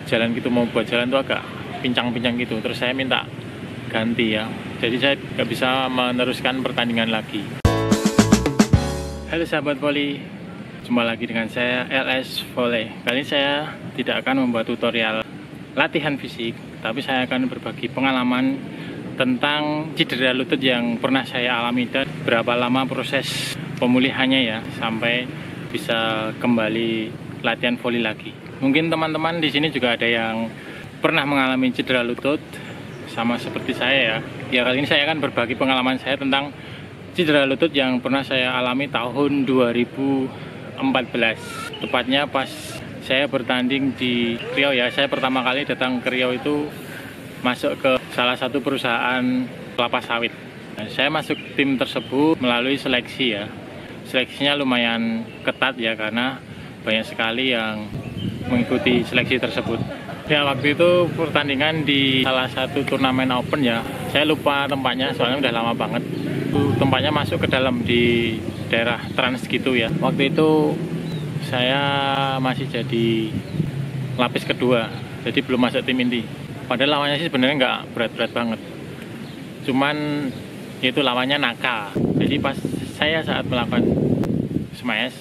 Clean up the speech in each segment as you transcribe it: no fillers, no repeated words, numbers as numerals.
jalan gitu, mau buat jalan tuh agak pincang-pincang gitu. Terus saya minta ganti ya, jadi saya nggak bisa meneruskan pertandingan lagi. Halo sahabat voli, jumpa lagi dengan saya LS Volley. Kali ini saya tidak akan membuat tutorial latihan fisik, tapi saya akan berbagi pengalaman tentang cedera lutut yang pernah saya alami dan berapa lama proses pemulihannya ya sampai bisa kembali latihan voli lagi. Mungkin teman-teman di sini juga ada yang pernah mengalami cedera lutut sama seperti saya ya. Ya, kali ini saya akan berbagi pengalaman saya tentang cedera lutut yang pernah saya alami tahun 2014. Tepatnya pas saya bertanding di Riau ya. Saya pertama kali datang ke Riau itu masuk ke salah satu perusahaan kelapa sawit. Nah, saya masuk tim tersebut melalui seleksi ya. Seleksinya lumayan ketat ya, karena banyak sekali yang mengikuti seleksi tersebut. Ya, waktu itu pertandingan di salah satu turnamen open ya. Saya lupa tempatnya soalnya udah lama banget. Tempatnya masuk ke dalam di daerah Trans gitu ya. Waktu itu saya masih jadi lapis kedua, jadi belum masuk tim inti. Padahal lawannya sih sebenarnya nggak berat-berat banget. Cuman itu lawannya nakal. Jadi pas saya saat melakukan smash,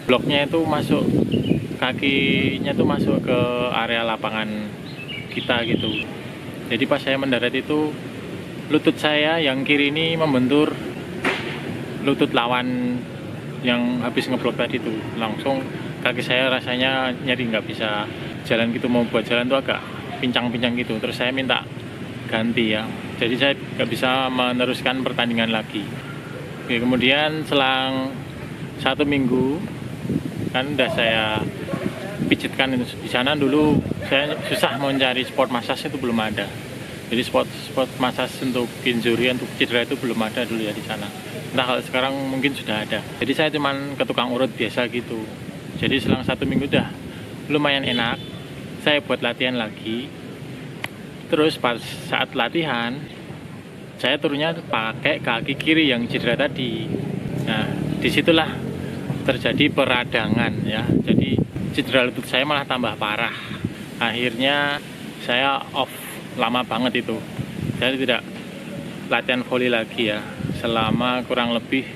bloknya itu masuk, kakinya tuh masuk ke area lapangan kita gitu. Jadi pas saya mendarat itu lutut saya yang kiri ini membentur lutut lawan yang habis ngeblok tadi tuh. Langsung kaki saya rasanya nyeri, nggak bisa jalan gitu, mau buat jalan tuh agak pincang-pincang gitu. Terus saya minta ganti ya, jadi saya nggak bisa meneruskan pertandingan lagi. Oke, kemudian selang 1 minggu kan udah saya pijitkan itu. Di sana dulu saya susah mencari sport massage, itu belum ada. Jadi sport massage untuk injury, untuk cedera itu belum ada dulu ya di sana. Entah kalau sekarang mungkin sudah ada. Jadi saya cuman ke tukang urut biasa gitu. Jadi selang 1 minggu udah lumayan enak. Saya buat latihan lagi. Terus pas saat latihan saya turunnya pakai kaki kiri yang cedera tadi. Nah, disitulah terjadi peradangan ya. Jadi cedera lutut saya malah tambah parah. Akhirnya saya off lama banget itu. Saya tidak latihan voli lagi ya selama kurang lebih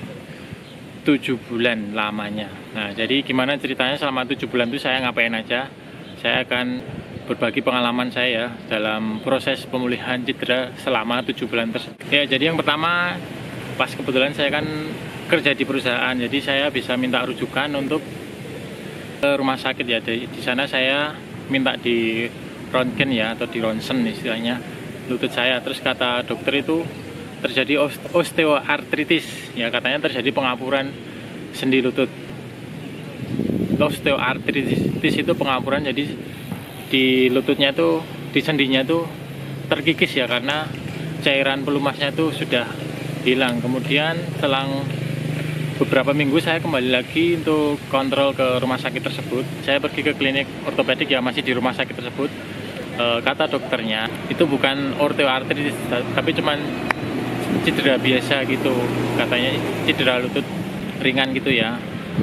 7 bulan lamanya. Nah, jadi gimana ceritanya selama 7 bulan itu saya ngapain aja? Saya akan berbagi pengalaman saya dalam proses pemulihan cedera selama 7 bulan tersebut. Ya, jadi yang pertama, pas kebetulan saya kan kerja di perusahaan, jadi saya bisa minta rujukan untuk ke rumah sakit ya. Di sana saya minta di röntgen ya, atau di ronsen istilahnya lutut saya. Terus kata dokter itu terjadi osteoartritis ya, katanya terjadi pengapuran sendi lutut. Osteoartritis itu pengapuran, jadi di lututnya tuh, di sendinya tuh terkikis ya, karena cairan pelumasnya tuh sudah hilang. Kemudian selang beberapa minggu saya kembali lagi untuk kontrol ke rumah sakit tersebut. Saya pergi ke klinik ortopedik ya, masih di rumah sakit tersebut. Kata dokternya itu bukan osteoartritis, tapi cuman cedera biasa gitu. Katanya cedera lutut ringan gitu ya.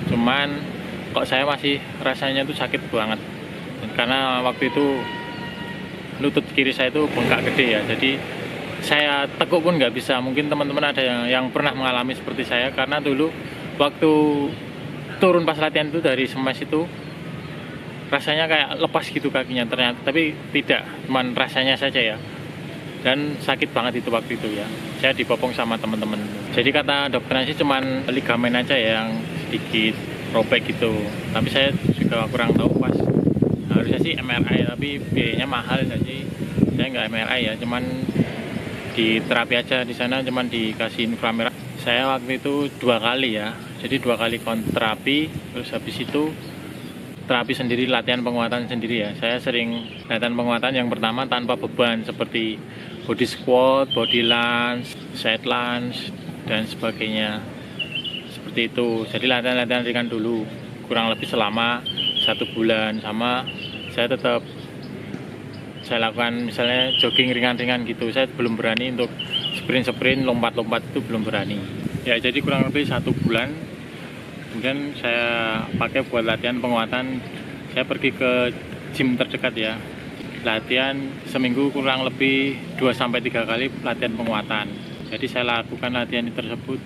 Cuman kok saya masih rasanya tuh sakit banget. Karena waktu itu lutut kiri saya itu bengkak gede ya, jadi saya tekuk pun nggak bisa. Mungkin teman-teman ada yang pernah mengalami seperti saya, karena dulu waktu turun pas latihan itu dari smash itu rasanya kayak lepas gitu kakinya ternyata, tapi tidak, cuman rasanya saja ya, dan sakit banget itu waktu itu ya. Saya dipopong sama teman-teman. Jadi kata dokternya sih cuman ligamen aja ya, yang sedikit robek gitu, tapi saya juga kurang tahu pas. Harusnya sih MRI, tapi biayanya mahal, jadi saya nggak MRI ya, cuman di terapi aja di sana, cuman dikasih inframerah. Saya waktu itu 2 kali ya, jadi 2 kali terapi. Terus habis itu terapi sendiri, latihan penguatan sendiri ya. Saya sering latihan penguatan yang pertama tanpa beban, seperti body squat, body lunge, side lunge, dan sebagainya. Seperti itu. Jadi latihan-latihan ringan dulu, kurang lebih selama 1 bulan. Sama saya tetap saya lakukan misalnya jogging ringan-ringan gitu. Saya belum berani untuk sprint, lompat-lompat, itu belum berani ya. Jadi kurang lebih 1 bulan kemudian saya pakai buat latihan penguatan. Saya pergi ke gym terdekat ya. Latihan seminggu kurang lebih 2-3 kali latihan penguatan. Jadi saya lakukan latihan tersebut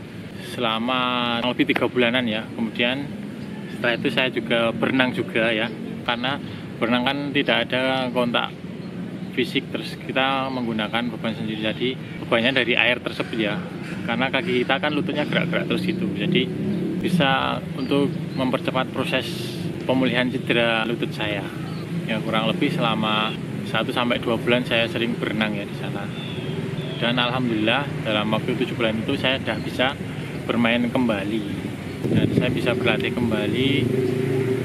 selama lebih 3 bulanan ya. Kemudian setelah itu saya juga berenang juga ya, karena berenang kan tidak ada kontak fisik, terus kita menggunakan beban sendiri, jadi bebannya dari air tersebut ya, karena kaki kita kan lututnya gerak-gerak terus gitu, jadi bisa untuk mempercepat proses pemulihan cedera lutut saya ya. Kurang lebih selama 1-2 bulan saya sering berenang ya di sana, dan alhamdulillah dalam waktu 7 bulan itu saya sudah bisa bermain kembali dan saya bisa berlatih kembali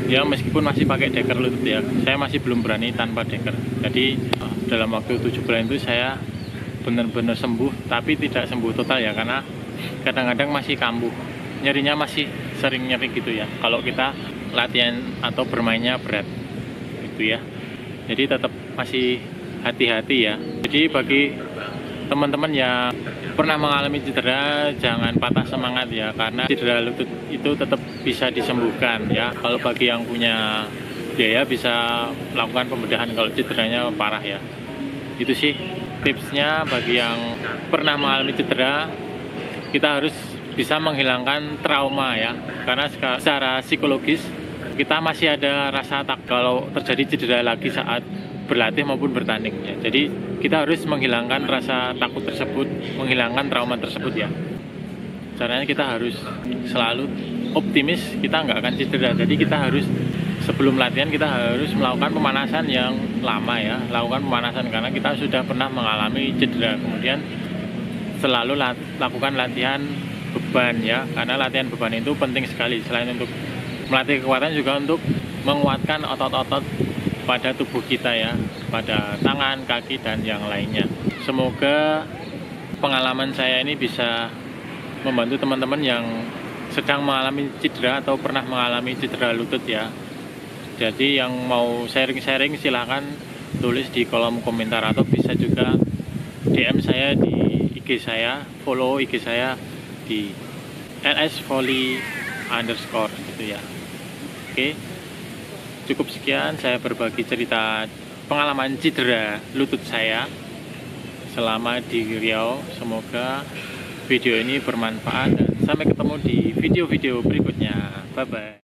ya, meskipun masih pakai deker lutut ya. Saya masih belum berani tanpa deker. Jadi dalam waktu 7 bulan itu saya benar-benar sembuh, tapi tidak sembuh total ya, karena kadang-kadang masih kambuh, nyerinya masih sering nyeri gitu ya kalau kita latihan atau bermainnya berat gitu ya. Jadi tetap masih hati-hati ya. Jadi bagi teman-teman yang pernah mengalami cedera, jangan patah semangat ya, karena cedera lutut itu tetap bisa disembuhkan ya. Kalau bagi yang punya biaya bisa melakukan pembedahan kalau cederanya parah ya. Itu sih tipsnya bagi yang pernah mengalami cedera. Kita harus bisa menghilangkan trauma ya, karena secara psikologis kita masih ada rasa takut kalau terjadi cedera lagi saat berlatih maupun bertanding ya. Jadi kita harus menghilangkan rasa takut tersebut, menghilangkan trauma tersebut ya. Caranya kita harus selalu optimis, kita nggak akan cedera. Jadi kita harus sebelum latihan kita harus melakukan pemanasan yang lama ya, lakukan pemanasan karena kita sudah pernah mengalami cedera. Kemudian selalu lakukan latihan beban ya, karena latihan beban itu penting sekali. Selain untuk melatih kekuatan juga untuk menguatkan otot-otot pada tubuh kita ya, pada tangan, kaki, dan yang lainnya. Semoga pengalaman saya ini bisa membantu teman-teman yang sedang mengalami cedera atau pernah mengalami cedera lutut ya. Jadi yang mau sharing-sharing silahkan tulis di kolom komentar, atau bisa juga DM saya di IG saya, follow IG saya di ls_volley_ gitu ya. Oke, cukup sekian saya berbagi cerita pengalaman cedera lutut saya selama di Riau. Semoga video ini bermanfaat dan sampai ketemu di video-video berikutnya. Bye bye.